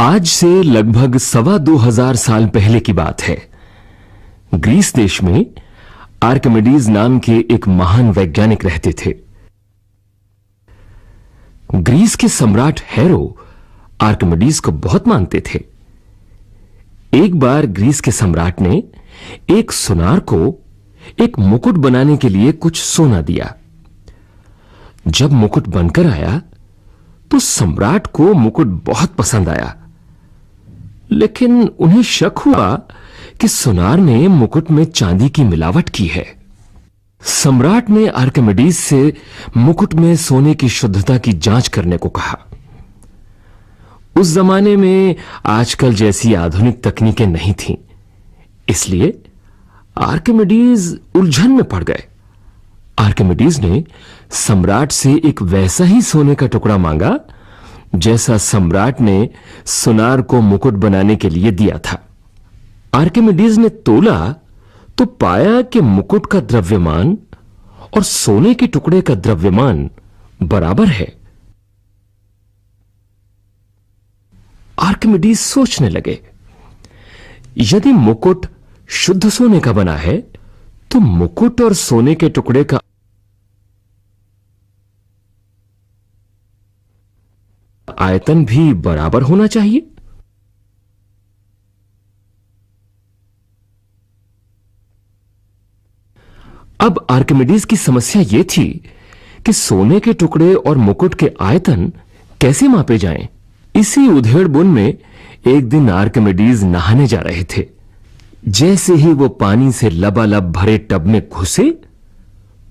आज से लगभग 2,25,000 साल पहले की बात है। ग्रीस देश में आर्किमिडीज नाम के एक महान वैज्ञानिक रहते थे। ग्रीस के सम्राट हेरो आर्किमिडीज को बहुत मानते थे। एक बार ग्रीस के सम्राट ने एक सुनार को एक मुकुट बनाने के लिए कुछ सोना दिया। जब मुकुट बनकर आया तो सम्राट को मुकुट बहुत पसंद आया, लेकिन उन्हें शक हुआ कि सुनार ने मुकुट में चांदी की मिलावट की है। सम्राट ने आर्किमिडीज से मुकुट में सोने की शुद्धता की जांच करने को कहा। उस जमाने में आजकल जैसी आधुनिक तकनीकें नहीं थीं, इसलिए आर्किमिडीज उलझन में पड़ गए। आर्किमिडीज ने सम्राट से एक वैसा ही सोने का टुकड़ा मांगा जैसा सम्राट ने सुनार को मुकुट बनाने के लिए दिया था। आर्किमिडीज ने तोला तो पाया कि मुकुट का द्रव्यमान और सोने के टुकड़े का द्रव्यमान बराबर है। आर्किमिडीज सोचने लगे, यदि मुकुट शुद्ध सोने का बना है तो मुकुट और सोने के टुकड़े का आयतन भी बराबर होना चाहिए। अब आर्किमिडीज की समस्या यह थी कि सोने के टुकड़े और मुकुट के आयतन कैसे मापे जाएं। इसी उधेड़-बुन में एक दिन आर्किमिडीज नहाने जा रहे थे। जैसे ही वो पानी से लबालब भरे टब में घुसे,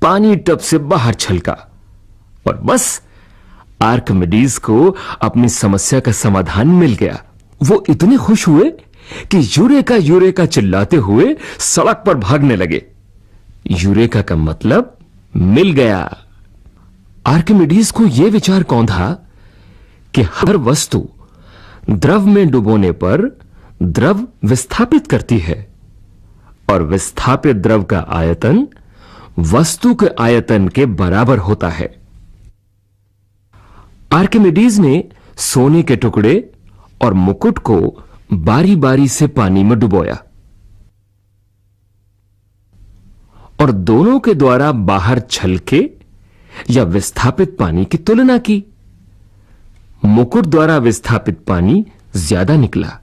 पानी टब से बाहर छलका और बस आर्किमिडीज को अपनी समस्या का समाधान मिल गया। वो इतने खुश हुए कि यूरेका यूरेका चिल्लाते हुए सड़क पर भागने लगे। यूरेका का मतलब मिल गया। आर्किमिडीज को यह विचार कौंधा कि हर वस्तु द्रव में डुबोने पर द्रव विस्थापित करती है और विस्थापित द्रव का आयतन वस्तु के आयतन के बराबर होता है। आर्किमिडीज ने सोने के टुकड़े और मुकुट को बारी बारी से पानी में डुबोया और दोनों के द्वारा बाहर छलके या विस्थापित पानी की तुलना की। मुकुट द्वारा विस्थापित पानी ज्यादा निकला।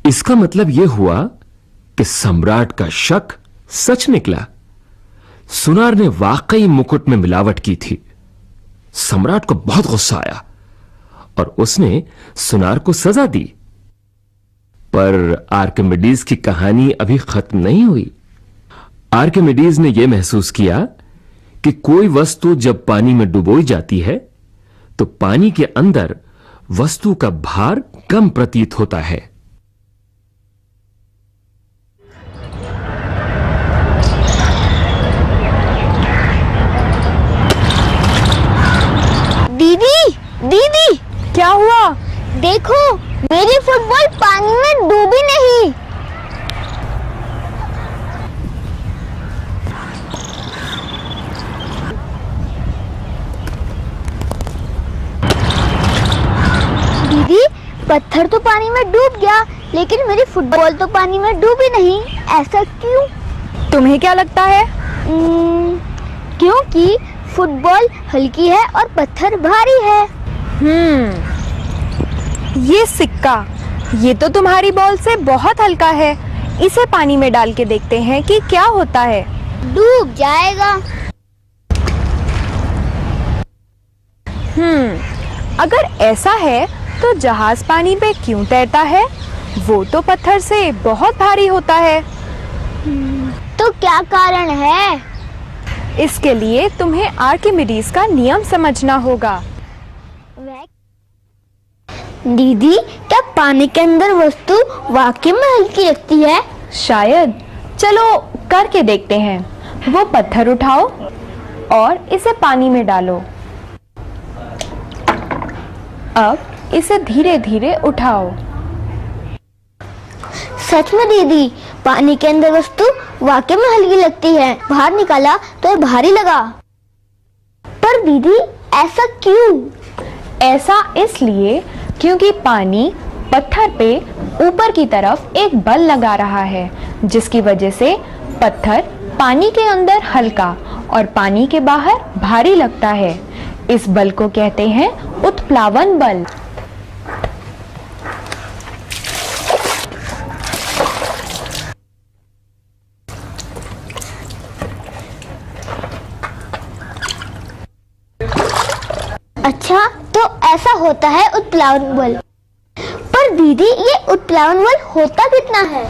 इसका मतलब यह हुआ कि सम्राट का शक सच निकला। सुनार ने वाकई मुकुट में मिलावट की थी। सम्राट को बहुत गुस्सा आया और उसने सुनार को सजा दी। पर आर्किमिडीज की कहानी अभी खत्म नहीं हुई। आर्किमिडीज ने यह महसूस किया कि कोई वस्तु जब पानी में डुबोई जाती है तो पानी के अंदर वस्तु का भार कम प्रतीत होता है। दीदी, क्या हुआ? देखो, मेरी फुटबॉल पानी में डूबी नहीं। दीदी, पत्थर तो पानी में डूब गया, लेकिन मेरी फुटबॉल तो पानी में डूबी नहीं। ऐसा क्यों? तुम्हें क्या लगता है? क्योंकि फुटबॉल हल्की है और पत्थर भारी है। ये सिक्का, ये तो तुम्हारी बॉल से बहुत हल्का है। इसे पानी में डाल के देखते हैं कि क्या होता है। डूब जाएगा। अगर ऐसा है तो जहाज पानी पे क्यों तैरता है? वो तो पत्थर से बहुत भारी होता है। तो क्या कारण है? इसके लिए तुम्हें आर्किमिडीज का नियम समझना होगा। दीदी, क्या पानी के अंदर वस्तु वाकई में हल्की लगती है? शायद। चलो करके देखते हैं। वो पत्थर उठाओ और इसे पानी में डालो। अब इसे धीरे धीरे उठाओ। सच में दीदी, पानी के अंदर वस्तु वाकई में हल्की लगती है। बाहर निकाला तो ये भारी लगा। पर दीदी, ऐसा क्यों? ऐसा इसलिए क्योंकि पानी पत्थर पे ऊपर की तरफ एक बल लगा रहा है, जिसकी वजह से पत्थर पानी के अंदर हल्का और पानी के बाहर भारी लगता है। इस बल को कहते हैं उत्प्लावन बल। अच्छा, तो ऐसा होता है उत्प्लावन बल। पर दीदी, ये उत्प्लावन बल होता कितना है?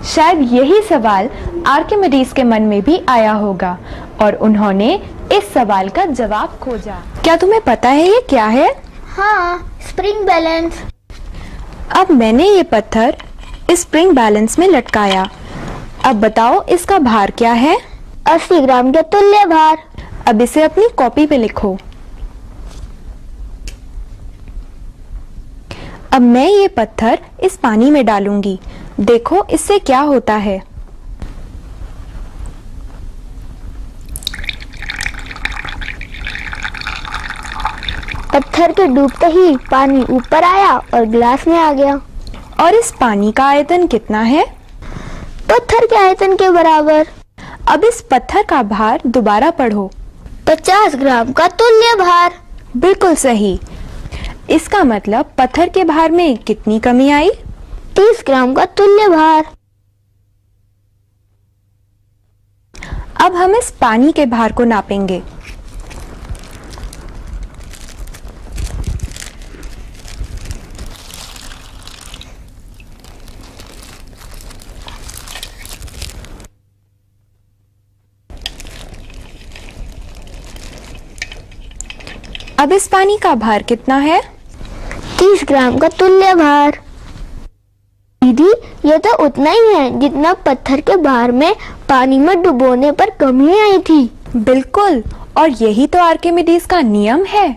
शायद यही सवाल आर्किमिडीज के मन में भी आया होगा और उन्होंने इस सवाल का जवाब खोजा। क्या तुम्हें पता है ये क्या है? हाँ, स्प्रिंग बैलेंस। अब मैंने ये पत्थर इस स्प्रिंग बैलेंस में लटकाया। अब बताओ इसका भार क्या है? 80 ग्राम के तुल्य भार। अब इसे अपनी कॉपी पे लिखो। अब मैं ये पत्थर इस पानी में डालूंगी। देखो इससे क्या होता है। पत्थर के डूबते ही पानी ऊपर आया और गिलास में आ गया। और इस पानी का आयतन कितना है? पत्थर के आयतन के बराबर। अब इस पत्थर का भार दोबारा पढ़ो। 50 ग्राम का तुल्य भार। बिल्कुल सही। इसका मतलब पत्थर के भार में कितनी कमी आई? 30 ग्राम का तुल्य भार। अब हम इस पानी के भार को नापेंगे। अब इस पानी का भार कितना है? 30 ग्राम का तुल्य भार। दीदी, ये तो उतना ही है जितना पत्थर के भार में पानी में डुबोने पर कमी आई थी। बिल्कुल, और यही तो आर्किमिडीज का नियम है।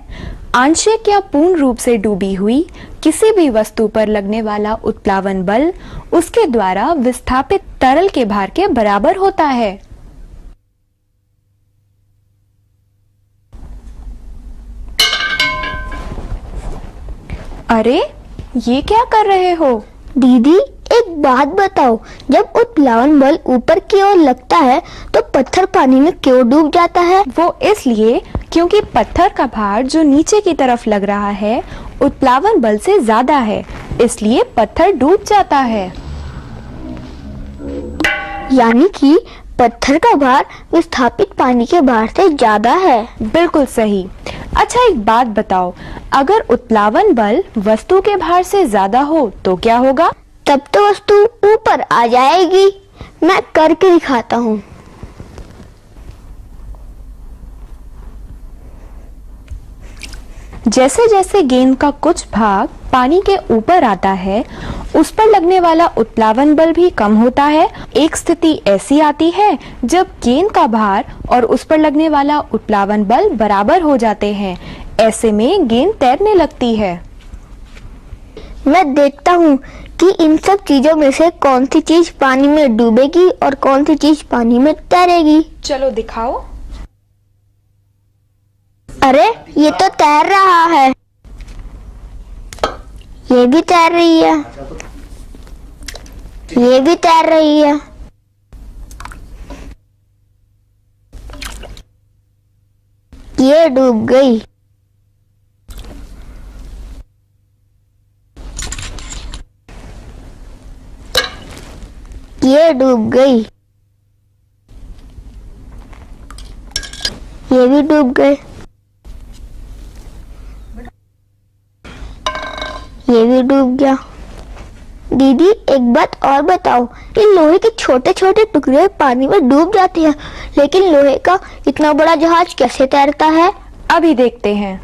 आंशिक या पूर्ण रूप से डूबी हुई किसी भी वस्तु पर लगने वाला उत्प्लावन बल उसके द्वारा विस्थापित तरल के भार के बराबर होता है। अरे, ये क्या कर रहे हो? दीदी, एक बात बताओ, जब उत्प्लावन बल ऊपर की ओर लगता है तो पत्थर पानी में क्यों डूब जाता है? वो इसलिए क्योंकि पत्थर का भार जो नीचे की तरफ लग रहा है उत्प्लावन बल से ज्यादा है, इसलिए पत्थर डूब जाता है। यानी कि पत्थर का भार विस्थापित पानी के भार से ज्यादा है। बिल्कुल सही। अच्छा, एक बात बताओ, अगर उत्प्लावन बल वस्तु के भार से ज्यादा हो तो क्या होगा? तब तो वस्तु ऊपर आ जाएगी। मैं करके दिखाता हूँ। जैसे जैसे गेंद का कुछ भाग पानी के ऊपर आता है, उस पर लगने वाला उत्प्लावन बल भी कम होता है। एक स्थिति ऐसी आती है जब गेंद का भार और उस पर लगने वाला उत्प्लावन बल बराबर हो जाते हैं। ऐसे में गेंद तैरने लगती है। मैं देखता हूँ कि इन सब चीजों में से कौन सी चीज पानी में डूबेगी और कौन सी चीज पानी में तैरेगी। चलो दिखाओ। अरे, ये तो तैर रहा है। ये भी तैर रही है। ये भी तैर रही है। ये डूब गई। ये डूब गई। ये भी डूब गए। ये भी डूब गया। दीदी, एक बात और बताओ कि लोहे के छोटे छोटे टुकड़े पानी में डूब जाते हैं, लेकिन लोहे का इतना बड़ा जहाज कैसे तैरता है? अभी देखते हैं।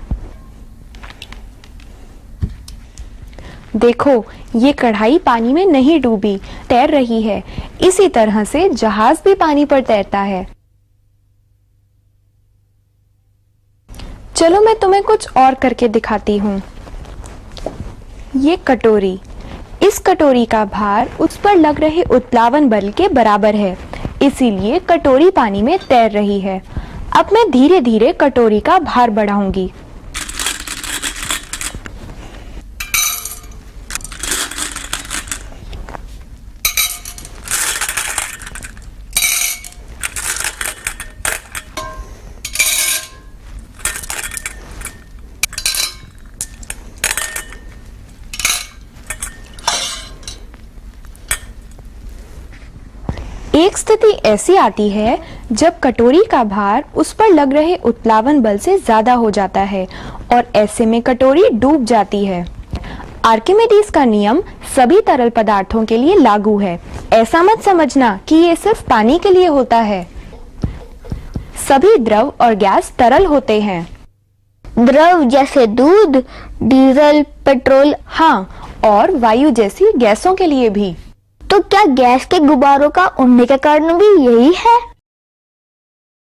देखो, ये कढ़ाई पानी में नहीं डूबी, तैर रही है। इसी तरह से जहाज भी पानी पर तैरता है। चलो मैं तुम्हें कुछ और करके दिखाती हूँ। ये कटोरी, इस कटोरी का भार उस पर लग रहे उत्प्लावन बल के बराबर है, इसीलिए कटोरी पानी में तैर रही है। अब मैं धीरे धीरे कटोरी का भार बढ़ाऊंगी। एक स्थिति ऐसी आती है जब कटोरी का भार उस पर लग रहे उत्प्लावन बल से ज्यादा हो जाता है और ऐसे में कटोरी डूब जाती है। आर्किमिडीज का नियम सभी तरल पदार्थों के लिए लागू है। ऐसा मत समझना कि ये सिर्फ पानी के लिए होता है। सभी द्रव और गैस तरल होते हैं। द्रव जैसे दूध, डीजल, पेट्रोल। हाँ, और वायु जैसी गैसों के लिए भी। तो क्या गैस के गुब्बारों का उड़ने का कारण भी यही है?